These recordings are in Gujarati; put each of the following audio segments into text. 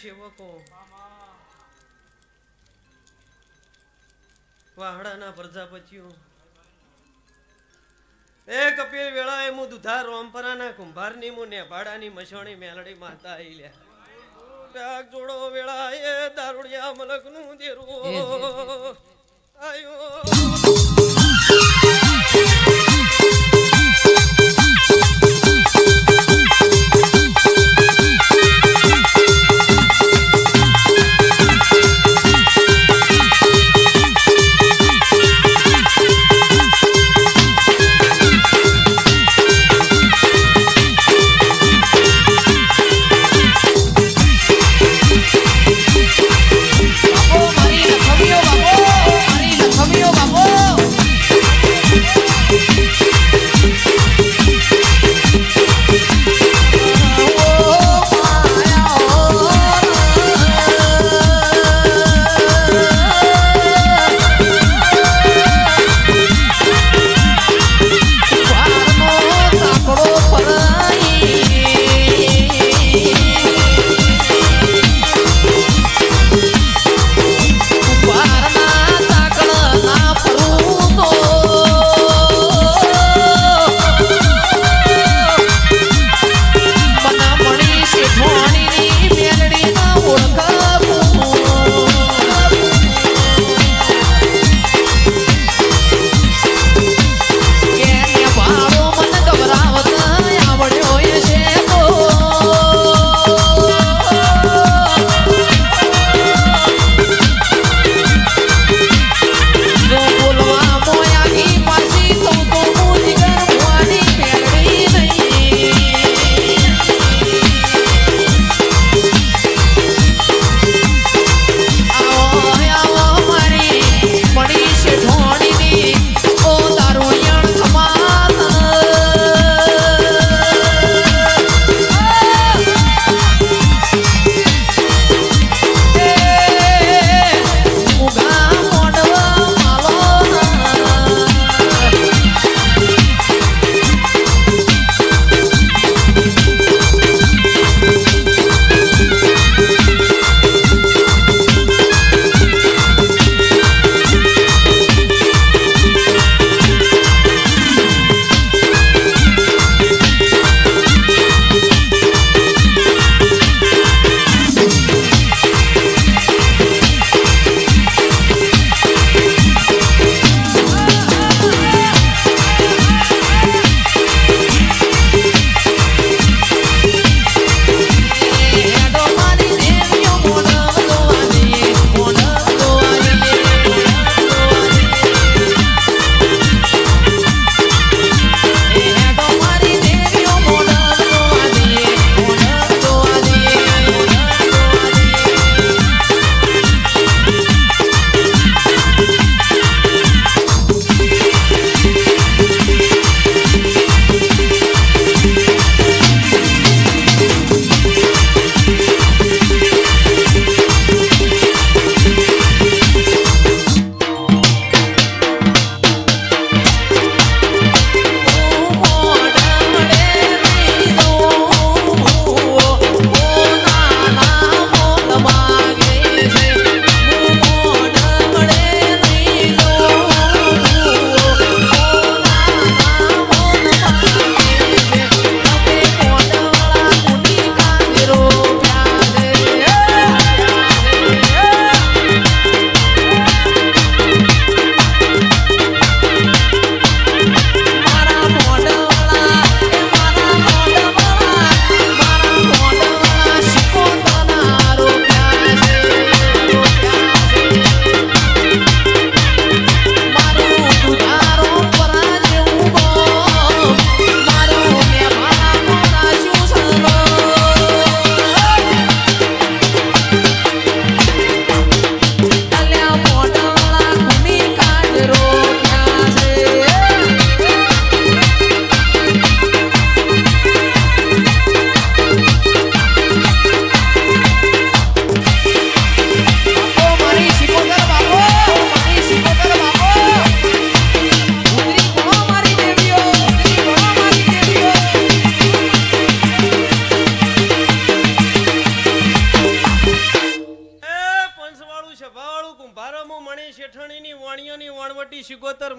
સેવકો વાહડાના પ્રજાપતિઓ એ કપિલ વેળાએ મુ દુધાર રોમપરાના કુંભારની મુ નેભાડાની મસોણી મેલડી માતા આઈલ્યા રાગ જોડો વેળા એ દારૂડિયા મલકનું દેરો આયો María, Fabio, vamos.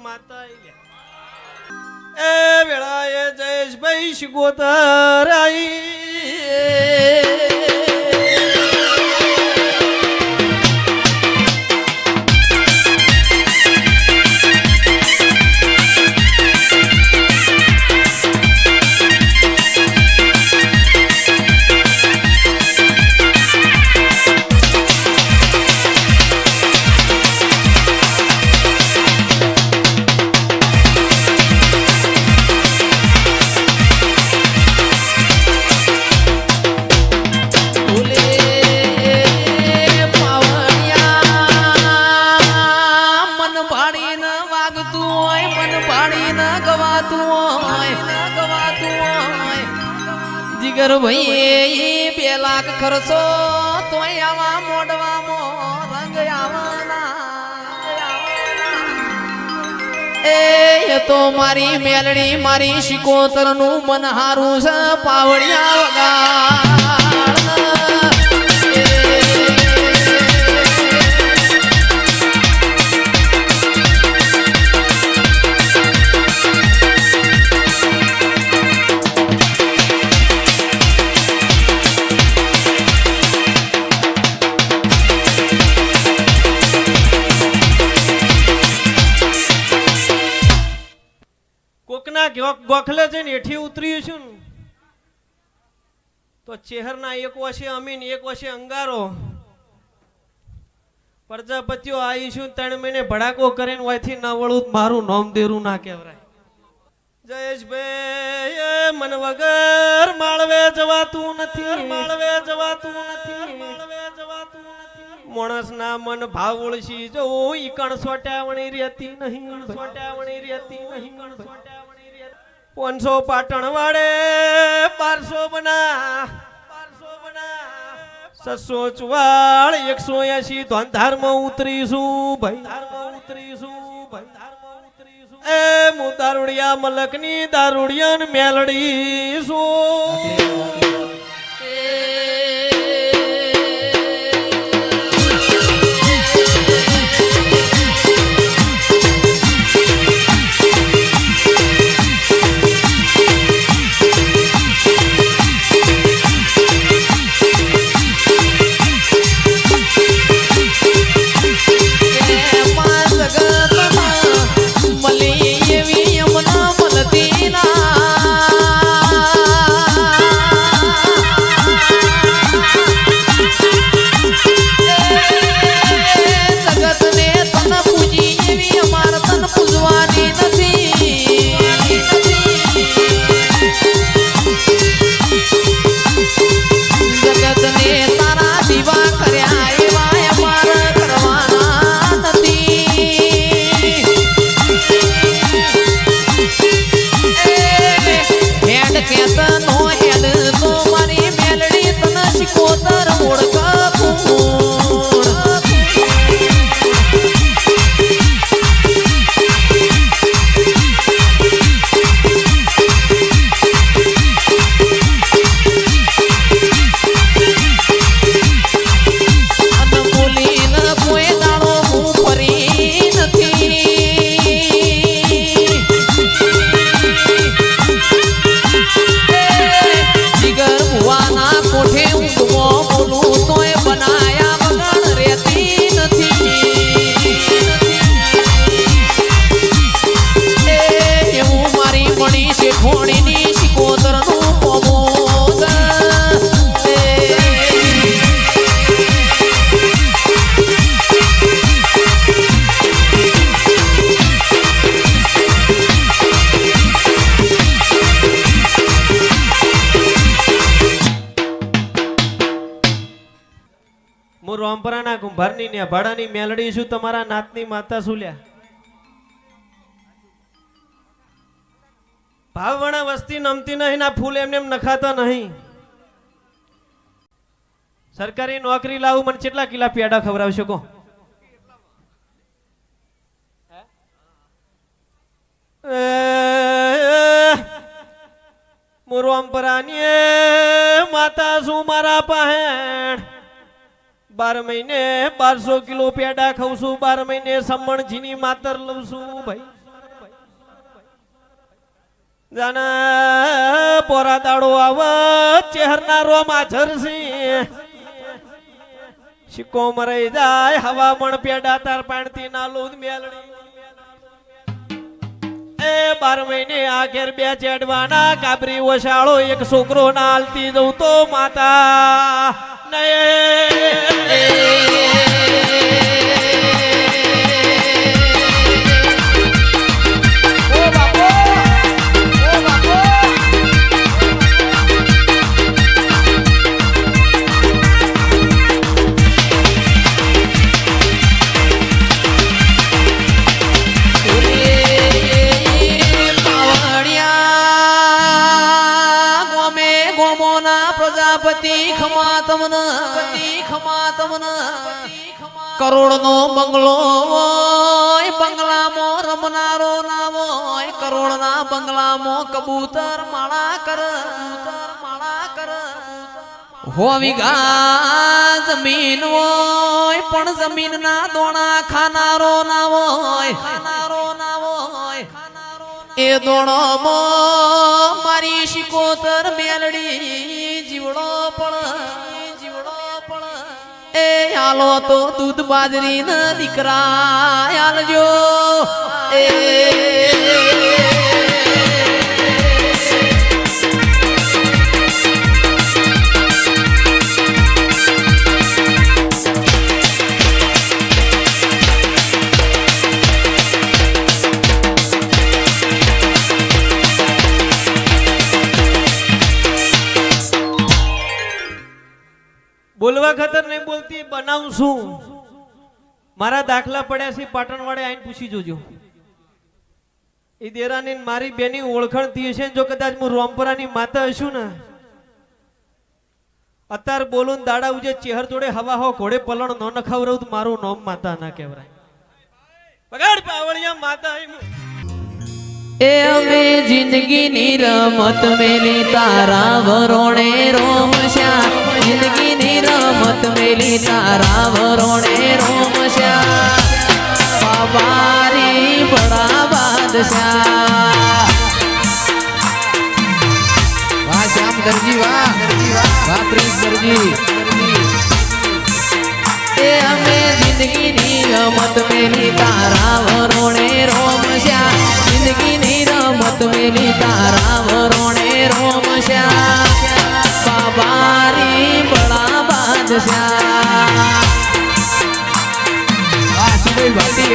માતા આઈલ્યા એ વેળાએ જયેશભાઈ શિગોતર આઈ જીગર ભાઈ 2 લાખ ખર્ચો તોય આવા મોડવામાં રંગ આવવાના એ તો મારી મેલડી મારી શિકોતર નું મન હારું છે પાવડિયા વગાડ ગોખલે જઈને હેઠી ઉતર્યું છું ને તો ચેહરના એક વશે અમીન એક વશે અંગારો પ્રજાપતિઓ આવીશું 3 મહિને ભડાકો કરીને વાયથી ના વળું મારું નામ દેરું ના કહેવાય જયેશભાઈ મન વગર માળવે જવાતું નથી માણસ ના મન ભાવ ઓળશી જો ઈકણ સોટાવણી રહેતી નહીં 500 પાટણ વાળે 1200 બના 644 180 ધોંધારમાં ઉતરીશું ભાઈ એ મુ દારૂડિયા મલકની દારૂડિયન મેલડી છું રોમપરાના કુંભારની ને ભાડાની મેલડી છું તમારા નાતની માતા સુલ્યા ભાવવાળા વસ્તી નમતી નહીં ના ફૂલ એમને નખાતા નહીં સરકારી નોકરી લાવું મને કેટલા કિલા પેડા ખવડાવશો કો રોમપરાની માતા શું મારા પહેણ 12 મહિને 1200 કિલો પેડા ખાઉં છું 12 મહિને સમણજીની માતર લઉં છું ભાઈ જાના પોરા દાડો આવ ચહેરના રોમા ઝરસી શિકો મરાઈ જાય હવા મણ પેડા તાર પાણતી ના લૂદ મેલડી એ 12 મહિને આ ઘેર બે ચેડવાના કાબરી ઓશાળો એક છોકરો ના આલતી દઉં તો માતા કરોડ નો બંગલો હોય બંગલામાં રમનારો ના હોય કરોડ ના બંગલામાં કબૂતર માળા કર હોવી ગા જમીન હોય પણ જમીન ના દોણા ખાનારો ના હોય એ દોણો મારી શિકોતર મેલડી જીવડો પણ એ આલો તો દૂધ બાજરી ન દીકરા આલજો એ બોલવા ખાતર નહીં બોલતી બનાવું છું મારા દાખલા પડ્યા છે પાટણ વાળે આઈને પૂછી જોજો એ દેરાની મારી બેની ઓળખાણ થઈ હશે જો કદાચ હું રોમપરાની માતા હશું ને અત્યારે બોલું દાડા ઉજે ચેહર જોડે હવા હો ઘોડે પલણ ન નખાવરાવ તો મારું નામ માતા ના કહેવાય પગાડ પાવળિયા માતા એ અમે જિંદગીની રમત મેલી તારા વરોણે રોમશ્યા જિંદગીની રમત મેલી તારા વરોણે રોમશ્યા બાબારી બડા બાદશાહ વાહ શ્યામ દરજી વાહ પ્રિન્સ દરજી એ અમે જિંદગીની રમત મેલી તારા વરોણે રોમશ્યા જિંદગીની રમત મેલી તારા વરોણે રોમશ્યા બાબારી બડા બાદશાહ આ સુબેલ ભાટી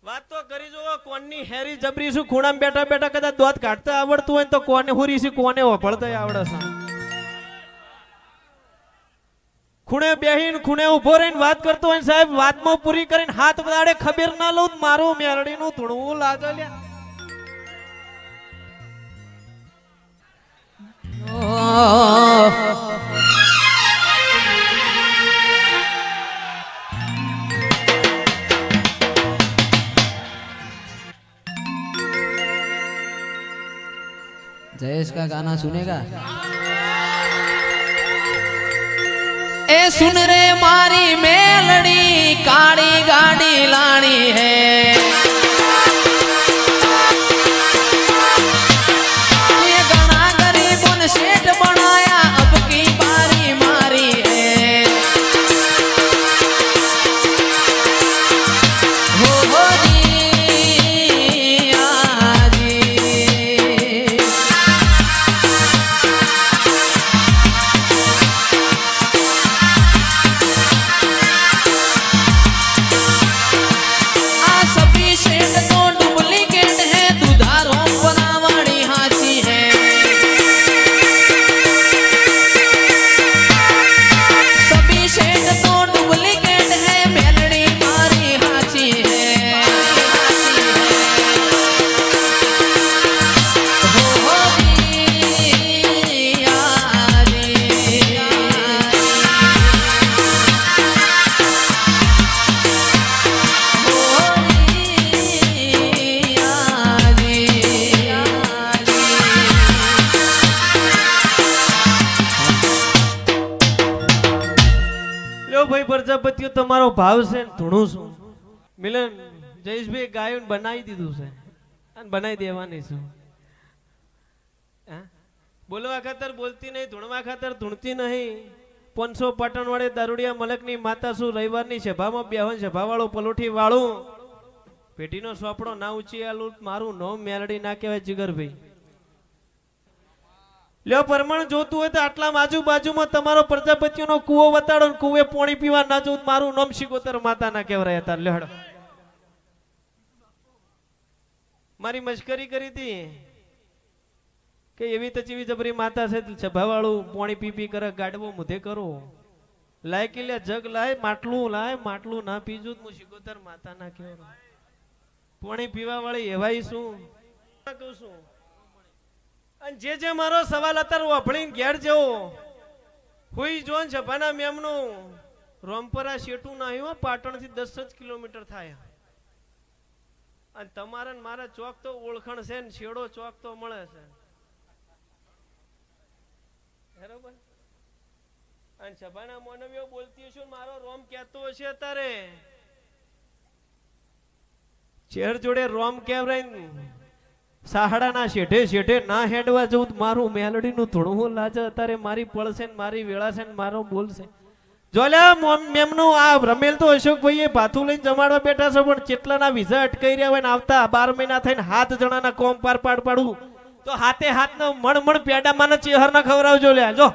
વાત તો કરી જો કોણની હેરી જબરી છું ખૂણામાં બેઠા બેઠા કદાચ દોત કાઢતા આવડતું હોય તો કોને હુરી છે કોને વફળતા આવડે છે ખૂણે બેહીન ખૂણે ઉભો રહીને વાત કરતો હોય સાહેબ વાતમાં પૂરી કરીને હાથ બદાડે ખબર ના લઉં મારું મેરડીનું ધૂણવું લાગે લ્યા जयेश का गाना सुनेगा ए सुन रे मारी मेलड़ी काली गाड़ी लानी है ये गाना गरीबों ने सेठ बनाया अब की बारी मारी है हो जी आजी પ્રજાપતિઓ તમારો ભાવ છે ધૂણું છું મિલન જયેશભાઈ ગાયું બનાવી દીધું છે અને બનાવી દેવાની છું. હા? બોલવા ખાતર બોલતી નહીં, ધૂણવા ખાતર ધૂણતી નહીં. 500 પાટણ વાળે દારૂડિયા મલકની માતા શું રવિવારની સભામાં બેહન સભાવાળું પલોઠી વાળું પેટીનો સોપડો ના ઊંચી આલું મારું નોમ મેલડી ના કહેવાય જીગરભાઈ. લ્યો પરમણ જોતું હોય તો આટલા આજુબાજુમાં તમારો પ્રજાપતિઓનો કૂવો વતાડો ને કૂવે પાણી પીવા ના જોઉં મારું નામ શિકોતર માતા ના કહેવાય હતા. લ્યો હેડો. મારી મશ્કરી કરી હતી કે એવી તો ચીવી જબરી માતા છે સભાવાળું પાણી પી પી કરે ગાડવો મુધે કરો લાયકી લે જગ લાય માટલું ના પીજું હું શિકોતર માતા ના કહેવાય. પાણી પીવા વાળી એવાય શું કહું છું. અને જે મારો સવાલ અત્યારે વાપરીને ઘેર જેવો હુઈ જોન સભાના મેમનું રોમપરા શેટું ના આવ્યું પાટણ થી 10 જ કિલોમીટર થાય. અને તમારા ને મારા ચોક તો ઓળખણ છે ને શેડો ચોક તો મળે છે બરોબર. અને સભાના મોનવીઓ બોલતી હશે મારો રોમ કહેતો હશે અત્યારે ચેર જોડે રોમ કેવરાય સાહડાના શેઠે શેઠે ના હેડવા જવું મારું મેલડીનું ધૂણવું લાજે અત્યારે મારી પડશે ને મારી વેળા છે ને મારો બોલશે. જોલ્યા મેમનું આ રમેલ તો અશોકભાઈ ભાથું લઈને જમાડવા બેઠા છે પણ કેટલાના વિઝા અટકાઈ રહ્યા હોય ને આવતા 12 મહિના થઈને 7 જણાના કોમ પાર પાડવું તો હાથે હાથ મણ પેડા માને ચેહર ના ખવડાવજો લ્યા જો